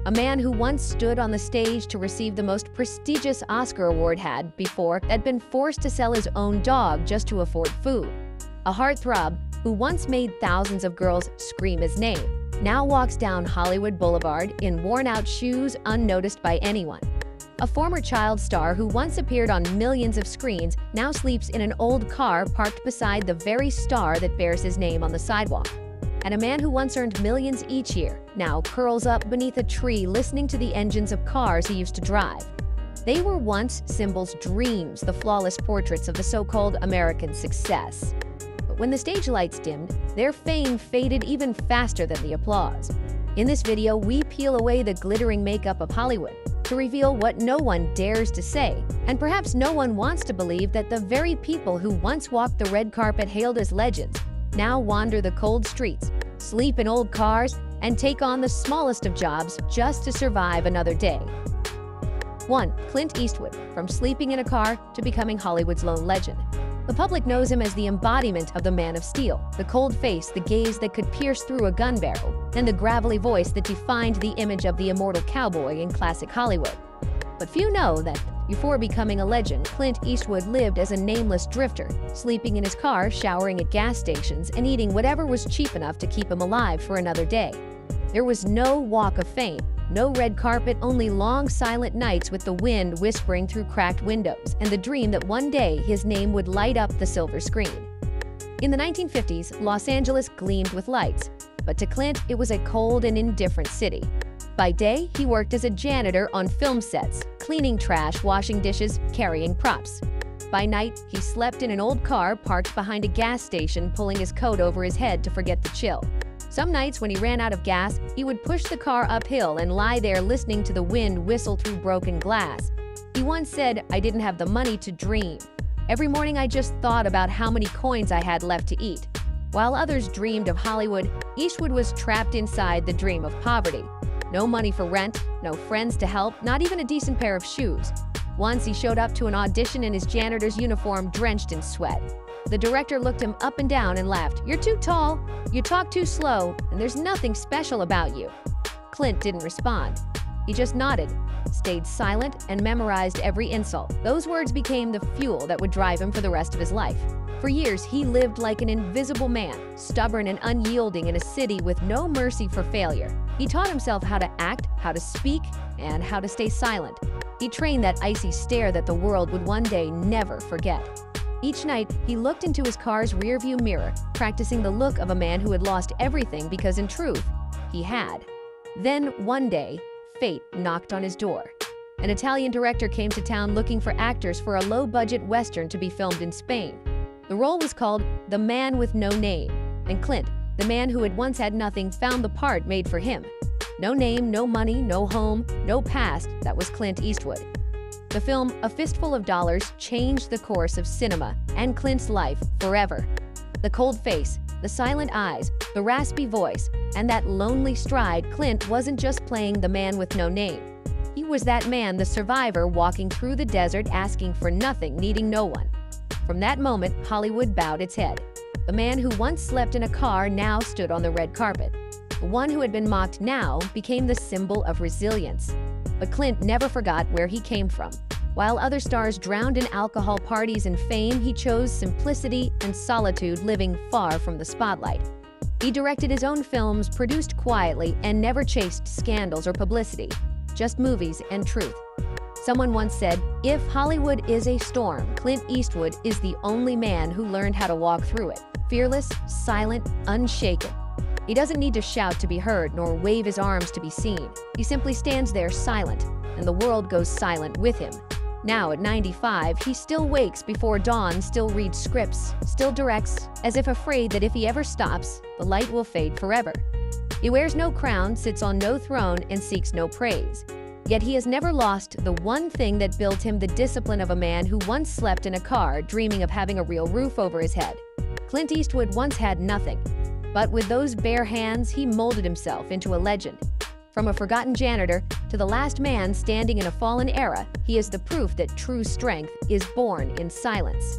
A man who once stood on the stage to receive the most prestigious Oscar award had been forced to sell his own dog just to afford food. A heartthrob who once made thousands of girls scream his name now walks down Hollywood Boulevard in worn-out shoes unnoticed by anyone. A former child star who once appeared on millions of screens now sleeps in an old car parked beside the very star that bears his name on the sidewalk. And a man who once earned millions each year now curls up beneath a tree listening to the engines of cars he used to drive. They were once symbols' dreams, the flawless portraits of the so-called American success. But when the stage lights dimmed, their fame faded even faster than the applause. In this video, we peel away the glittering makeup of Hollywood to reveal what no one dares to say, and perhaps no one wants to believe, that the very people who once walked the red carpet hailed as legends now wander the cold streets, sleep in old cars, and take on the smallest of jobs just to survive another day. 1. Clint Eastwood, from sleeping in a car to becoming Hollywood's lone legend. The public knows him as the embodiment of the Man of Steel, the cold face, the gaze that could pierce through a gun barrel, and the gravelly voice that defined the image of the immortal cowboy in classic Hollywood. But few know that before becoming a legend, Clint Eastwood lived as a nameless drifter, sleeping in his car, showering at gas stations, and eating whatever was cheap enough to keep him alive for another day. There was no walk of fame, no red carpet, only long, silent nights with the wind whispering through cracked windows, and the dream that one day his name would light up the silver screen. In the 1950s, Los Angeles gleamed with lights, but to Clint, it was a cold and indifferent city. By day, he worked as a janitor on film sets, cleaning trash, washing dishes, carrying props. By night, he slept in an old car parked behind a gas station, pulling his coat over his head to forget the chill. Some nights, when he ran out of gas, he would push the car uphill and lie there listening to the wind whistle through broken glass. He once said, "I didn't have the money to dream. Every morning I just thought about how many coins I had left to eat." While others dreamed of Hollywood, Eastwood was trapped inside the dream of poverty. No money for rent, no friends to help, not even a decent pair of shoes. Once he showed up to an audition in his janitor's uniform, drenched in sweat. The director looked him up and down and laughed. "You're too tall, you talk too slow, and there's nothing special about you." Clint didn't respond. He just nodded, stayed silent, and memorized every insult. Those words became the fuel that would drive him for the rest of his life. For years, he lived like an invisible man, stubborn and unyielding in a city with no mercy for failure. He taught himself how to act, how to speak, and how to stay silent. He trained that icy stare that the world would one day never forget. Each night, he looked into his car's rearview mirror, practicing the look of a man who had lost everything because, in truth, he had. Then, one day, fate knocked on his door. An Italian director came to town looking for actors for a low-budget Western to be filmed in Spain. The role was called The Man with No Name, and Clint, the man who had once had nothing, found the part made for him. No name, no money, no home, no past, that was Clint Eastwood. The film, A Fistful of Dollars, changed the course of cinema and Clint's life forever. The cold face, the silent eyes, the raspy voice, and that lonely stride, Clint wasn't just playing the man with no name. He was that man, the survivor, walking through the desert, asking for nothing, needing no one. From that moment, Hollywood bowed its head. The man who once slept in a car now stood on the red carpet. The one who had been mocked now became the symbol of resilience. But Clint never forgot where he came from. While other stars drowned in alcohol, parties, and fame, he chose simplicity and solitude, living far from the spotlight. He directed his own films, produced quietly, and never chased scandals or publicity, just movies and truth. Someone once said, "If Hollywood is a storm, Clint Eastwood is the only man who learned how to walk through it. Fearless, silent, unshaken. He doesn't need to shout to be heard, nor wave his arms to be seen. He simply stands there silent, and the world goes silent with him." Now, at 95, he still wakes before dawn, still reads scripts, still directs, as if afraid that if he ever stops, the light will fade forever. He wears no crown, sits on no throne, and seeks no praise. Yet he has never lost the one thing that built him, the discipline of a man who once slept in a car, dreaming of having a real roof over his head. Clint Eastwood once had nothing, but with those bare hands, he molded himself into a legend. From a forgotten janitor to the last man standing in a fallen era, he is the proof that true strength is born in silence.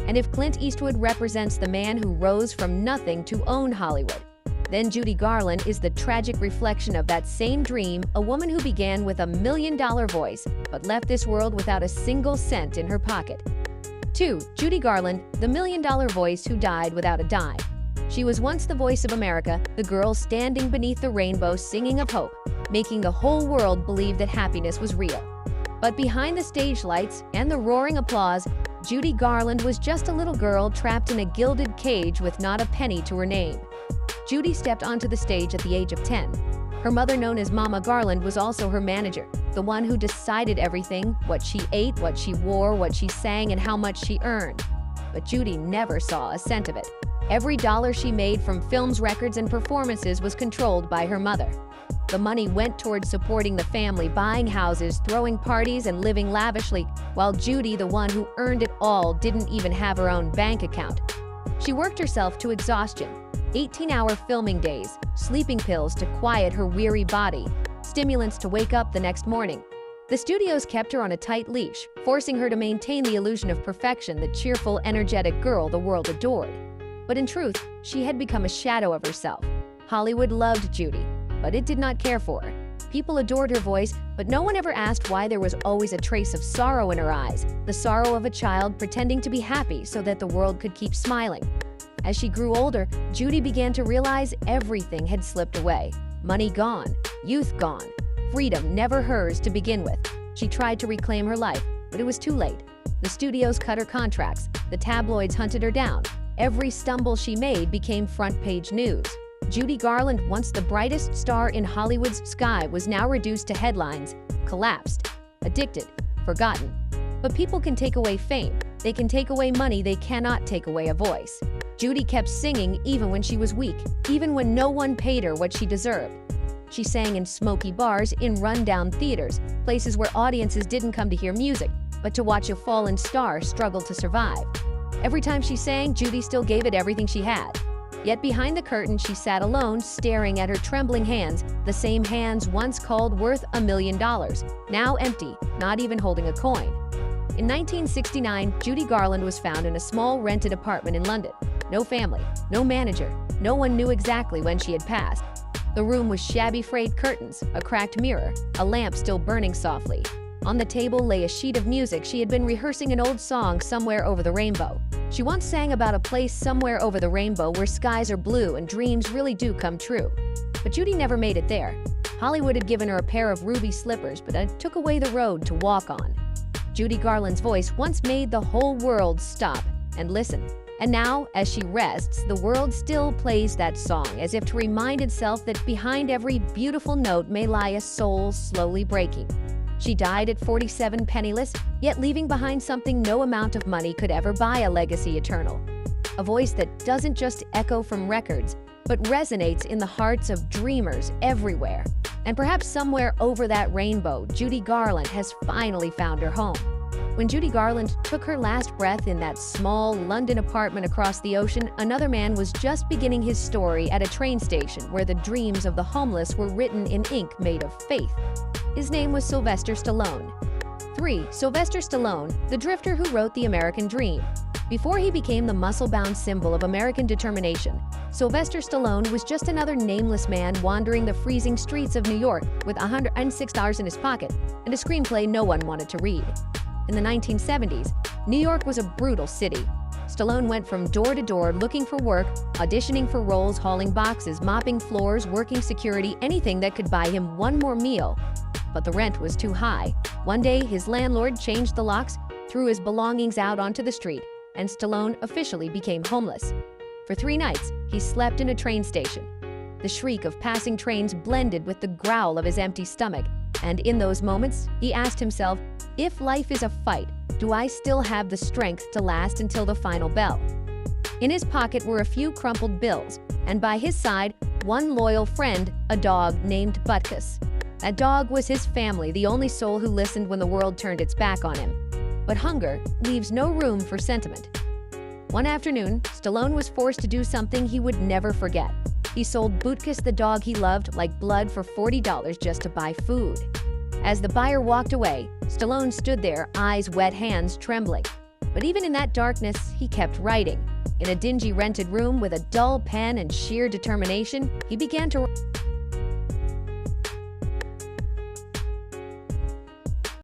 And if Clint Eastwood represents the man who rose from nothing to own Hollywood, Then Judy Garland is the tragic reflection of that same dream, a woman who began with $1 million voice, but left this world without a single cent in her pocket. 2. Judy Garland, the $1 million voice who died without a dime. She was once the voice of America, the girl standing beneath the rainbow singing of hope, making the whole world believe that happiness was real. But behind the stage lights and the roaring applause, Judy Garland was just a little girl trapped in a gilded cage with not a penny to her name. Judy stepped onto the stage at the age of 10. Her mother, known as Mama Garland, was also her manager, the one who decided everything: what she ate, what she wore, what she sang, and how much she earned. But Judy never saw a cent of it. Every dollar she made from films, records, and performances was controlled by her mother. The money went towards supporting the family, buying houses, throwing parties, and living lavishly, while Judy, the one who earned it all, didn't even have her own bank account. She worked herself to exhaustion. 18-hour filming days, sleeping pills to quiet her weary body, stimulants to wake up the next morning. The studios kept her on a tight leash, forcing her to maintain the illusion of perfection, the cheerful, energetic girl the world adored. But in truth, she had become a shadow of herself. Hollywood loved Judy, but it did not care for her. People adored her voice, but no one ever asked why there was always a trace of sorrow in her eyes, the sorrow of a child pretending to be happy so that the world could keep smiling. As she grew older, Judy began to realize everything had slipped away. Money gone, youth gone, freedom never hers to begin with. She tried to reclaim her life, but it was too late. The studios cut her contracts, the tabloids hunted her down. Every stumble she made became front-page news. Judy Garland, once the brightest star in Hollywood's sky, was now reduced to headlines: collapsed, addicted, forgotten. But people can take away fame. They can take away money. They cannot take away a voice. Judy kept singing even when she was weak, even when no one paid her what she deserved. She sang in smoky bars, in run-down theaters, places where audiences didn't come to hear music, but to watch a fallen star struggle to survive. Every time she sang, Judy still gave it everything she had. Yet behind the curtain, she sat alone, staring at her trembling hands, the same hands once called worth $1 million, now empty, not even holding a coin. In 1969, Judy Garland was found in a small rented apartment in London. No family, no manager, no one knew exactly when she had passed. The room was shabby frayed curtains, a cracked mirror, a lamp still burning softly. On the table lay a sheet of music. She had been rehearsing an old song, Somewhere Over the Rainbow. She once sang about a place somewhere over the rainbow where skies are blue and dreams really do come true. But Judy never made it there. Hollywood had given her a pair of ruby slippers, but it took away the road to walk on. Judy Garland's voice once made the whole world stop and listen. And now, as she rests, the world still plays that song, as if to remind itself that behind every beautiful note may lie a soul slowly breaking. She died at 47, penniless, yet leaving behind something no amount of money could ever buy: a legacy eternal. A voice that doesn't just echo from records, but resonates in the hearts of dreamers everywhere. And perhaps somewhere over that rainbow, Judy Garland has finally found her home. When Judy Garland took her last breath in that small London apartment across the ocean, another man was just beginning his story at a train station where the dreams of the homeless were written in ink made of faith. His name was Sylvester Stallone. 3. Sylvester Stallone, the drifter who wrote The American Dream. Before he became the muscle-bound symbol of American determination, Sylvester Stallone was just another nameless man wandering the freezing streets of New York with $106 in his pocket and a screenplay no one wanted to read. In the 1970s, New York was a brutal city. Stallone went from door to door looking for work, auditioning for roles, hauling boxes, mopping floors, working security, anything that could buy him one more meal. But the rent was too high. One day, his landlord changed the locks, threw his belongings out onto the street, and Stallone officially became homeless. For 3 nights, he slept in a train station. The shriek of passing trains blended with the growl of his empty stomach, and in those moments, he asked himself, if life is a fight, do I still have the strength to last until the final bell? In his pocket were a few crumpled bills, and by his side, one loyal friend, a dog named Butkus. That dog was his family, the only soul who listened when the world turned its back on him. But hunger leaves no room for sentiment. One afternoon, Stallone was forced to do something he would never forget. He sold Butkus, the dog he loved, like blood for $40 just to buy food. As the buyer walked away, Stallone stood there, eyes wet, hands trembling. But even in that darkness, he kept writing. In a dingy rented room with a dull pen and sheer determination, he began to